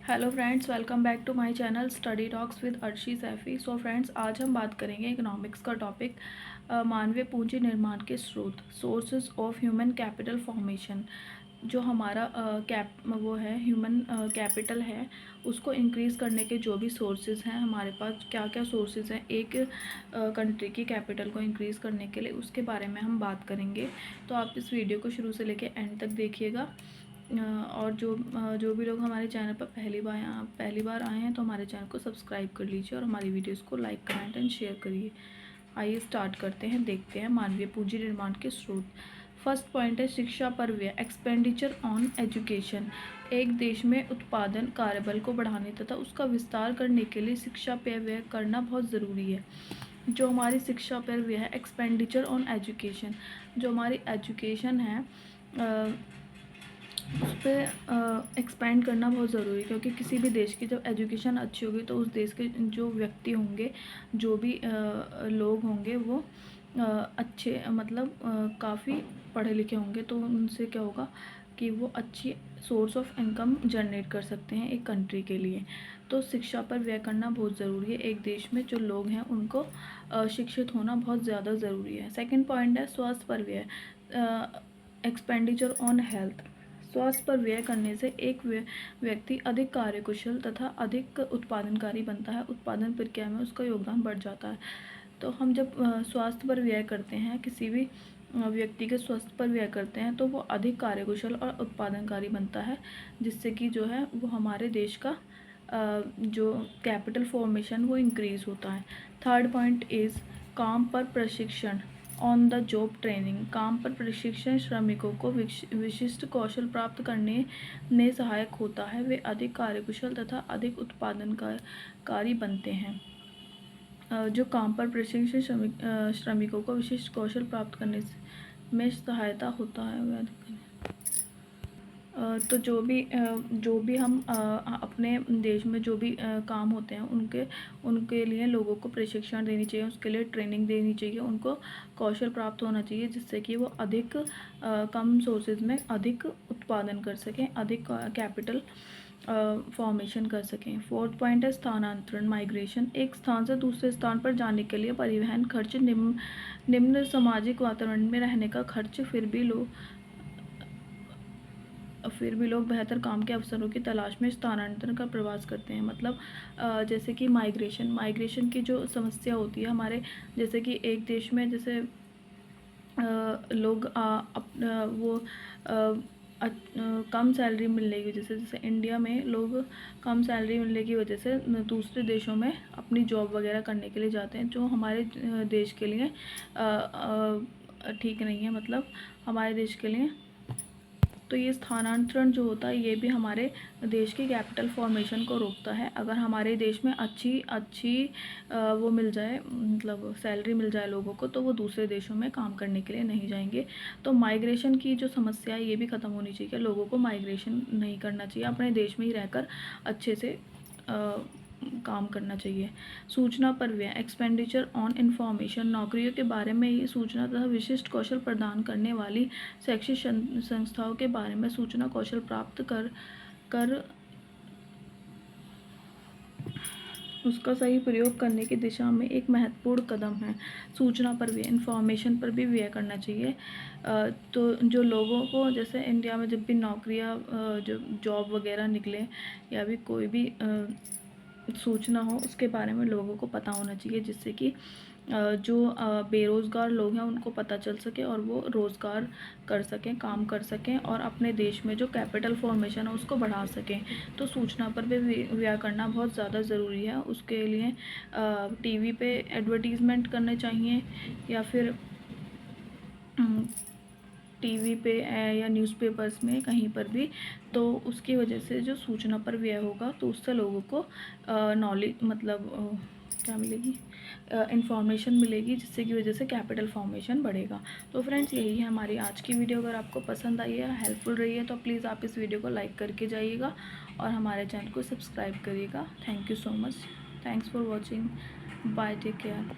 Hello friends, welcome back to my channel study talks with Arshi Saifi. So friends, आज हम बात करेंगे इकोनॉमिक्स का टॉपिक, मानवीय पूंजी निर्माण के स्रोत, sources of human capital formation. जो हमारा वो है ह्यूमन कैपिटल है, उसको इंक्रीज़ करने के जो भी सोर्सेज हैं हमारे पास, क्या क्या सोर्सेज हैं एक कंट्री की कैपिटल को इंक्रीज़ करने के लिए, उसके बारे में हम बात करेंगे। तो आप इस वीडियो को शुरू से लेकर एंड तक देखिएगा। और जो भी लोग हमारे चैनल पर पहली बार आए हैं तो हमारे चैनल को सब्सक्राइब कर लीजिए और हमारी वीडियोस को लाइक, कमेंट एंड शेयर करिए। आइए स्टार्ट करते हैं, देखते हैं मानवीय पूंजी निर्माण के स्रोत। फर्स्ट पॉइंट है शिक्षा पर व्यय, एक्सपेंडिचर ऑन एजुकेशन। एक देश में उत्पादन कार्यबल को बढ़ाने तथा उसका विस्तार करने के लिए शिक्षा पर व्यय करना बहुत ज़रूरी है। जो हमारी शिक्षा पर व्यय है, एक्सपेंडिचर ऑन एजुकेशन, जो हमारी एजुकेशन है उस पर एक्सपेंड करना बहुत ज़रूरी है, क्योंकि किसी भी देश की जब एजुकेशन अच्छी होगी तो उस देश के जो व्यक्ति होंगे, जो भी लोग होंगे, वो अच्छे मतलब काफ़ी पढ़े लिखे होंगे, तो उनसे क्या होगा कि वो अच्छी सोर्स ऑफ इनकम जनरेट कर सकते हैं एक कंट्री के लिए। तो शिक्षा पर व्यय करना बहुत ज़रूरी है। एक देश में जो लोग हैं उनको शिक्षित होना बहुत ज़्यादा ज़रूरी है। सेकंड पॉइंट है स्वास्थ्य पर व्यय, एक्सपेंडिचर ऑन हेल्थ। स्वास्थ्य पर व्यय करने से एक व्यक्ति अधिक कार्यकुशल तथा अधिक उत्पादनकारी बनता है, उत्पादन प्रक्रिया में उसका योगदान बढ़ जाता है। तो हम जब स्वास्थ्य पर व्यय करते हैं, किसी भी व्यक्ति के स्वास्थ्य पर व्यय करते हैं, तो वो अधिक कार्यकुशल और उत्पादनकारी बनता है, जिससे कि जो है वो हमारे देश का जो कैपिटल फॉर्मेशन वो इंक्रीज़ होता है। थर्ड पॉइंट इज़ काम पर प्रशिक्षण, ऑन द जॉब ट्रेनिंग। काम पर प्रशिक्षण श्रमिकों को विशिष्ट कौशल प्राप्त करने में सहायक होता है, वे अधिक कार्यकुशल तथा अधिक उत्पादनकारी बनते हैं। जो काम पर प्रशिक्षण श्रमिकों को विशिष्ट कौशल प्राप्त करने में सहायता होता है। तो जो भी हम अपने देश में जो भी काम होते हैं उनके लिए लोगों को प्रशिक्षण देनी चाहिए, उसके लिए ट्रेनिंग देनी चाहिए, उनको कौशल प्राप्त होना चाहिए, जिससे कि वो अधिक कम सोर्सेज में अधिक उत्पादन कर सकें, अधिक कैपिटल फॉर्मेशन कर सकें। फोर्थ पॉइंट है स्थानांतरण, माइग्रेशन। एक स्थान से दूसरे स्थान पर जाने के लिए परिवहन खर्च, निम्न सामाजिक वातावरण में रहने का खर्च, फिर भी लोग बेहतर काम के अवसरों की तलाश में स्थानांतरण का प्रवास करते हैं। मतलब जैसे कि माइग्रेशन की जो समस्या होती है हमारे, जैसे कि एक देश में जैसे लोग कम सैलरी मिलने की वजह से, जैसे इंडिया में लोग कम सैलरी मिलने की वजह से दूसरे देशों में अपनी जॉब वगैरह करने के लिए जाते हैं, जो हमारे देश के लिए ठीक नहीं है, मतलब हमारे देश के लिए। तो ये स्थानांतरण जो होता है ये भी हमारे देश की कैपिटल फॉर्मेशन को रोकता है। अगर हमारे देश में अच्छी वो मिल जाए, मतलब सैलरी मिल जाए लोगों को, तो वो दूसरे देशों में काम करने के लिए नहीं जाएंगे। तो माइग्रेशन की जो समस्या है ये भी ख़त्म होनी चाहिए, लोगों को माइग्रेशन नहीं करना चाहिए, अपने देश में ही रहकर अच्छे से काम करना चाहिए। सूचना पर व्यय, एक्सपेंडिचर ऑन इंफॉर्मेशन। नौकरियों के बारे में ये सूचना तथा विशिष्ट कौशल प्रदान करने वाली शैक्षिक संस्थाओं के बारे में सूचना कौशल प्राप्त कर उसका सही प्रयोग करने की दिशा में एक महत्वपूर्ण कदम है। सूचना पर व्यय, इंफॉर्मेशन पर भी व्यय करना चाहिए। तो जो लोगों को, जैसे इंडिया में जब भी नौकरियां जो जॉब वगैरह निकले या भी कोई भी सूचना हो, उसके बारे में लोगों को पता होना चाहिए, जिससे कि जो बेरोज़गार लोग हैं उनको पता चल सके और वो रोज़गार कर सकें, काम कर सकें और अपने देश में जो कैपिटल फॉर्मेशन है उसको बढ़ा सकें। तो सूचना पर भी व्यय करना बहुत ज़्यादा ज़रूरी है। उसके लिए टीवी पे एडवर्टीज़मेंट करने चाहिए, या फिर टीवी पे या न्यूज़पेपर्स में कहीं पर भी। तो उसकी वजह से जो सूचना पर व्यय होगा तो उससे लोगों को नॉलेज, मतलब क्या मिलेगी, इंफॉर्मेशन मिलेगी, जिससे की वजह से कैपिटल फॉर्मेशन बढ़ेगा। तो फ्रेंड्स, यही है हमारी आज की वीडियो। अगर आपको पसंद आई है, हेल्पफुल रही है, तो प्लीज़ आप इस वीडियो को लाइक करके जाइएगा और हमारे चैनल को सब्सक्राइब करिएगा। Thank you so much, thanks for watching, bye, take care.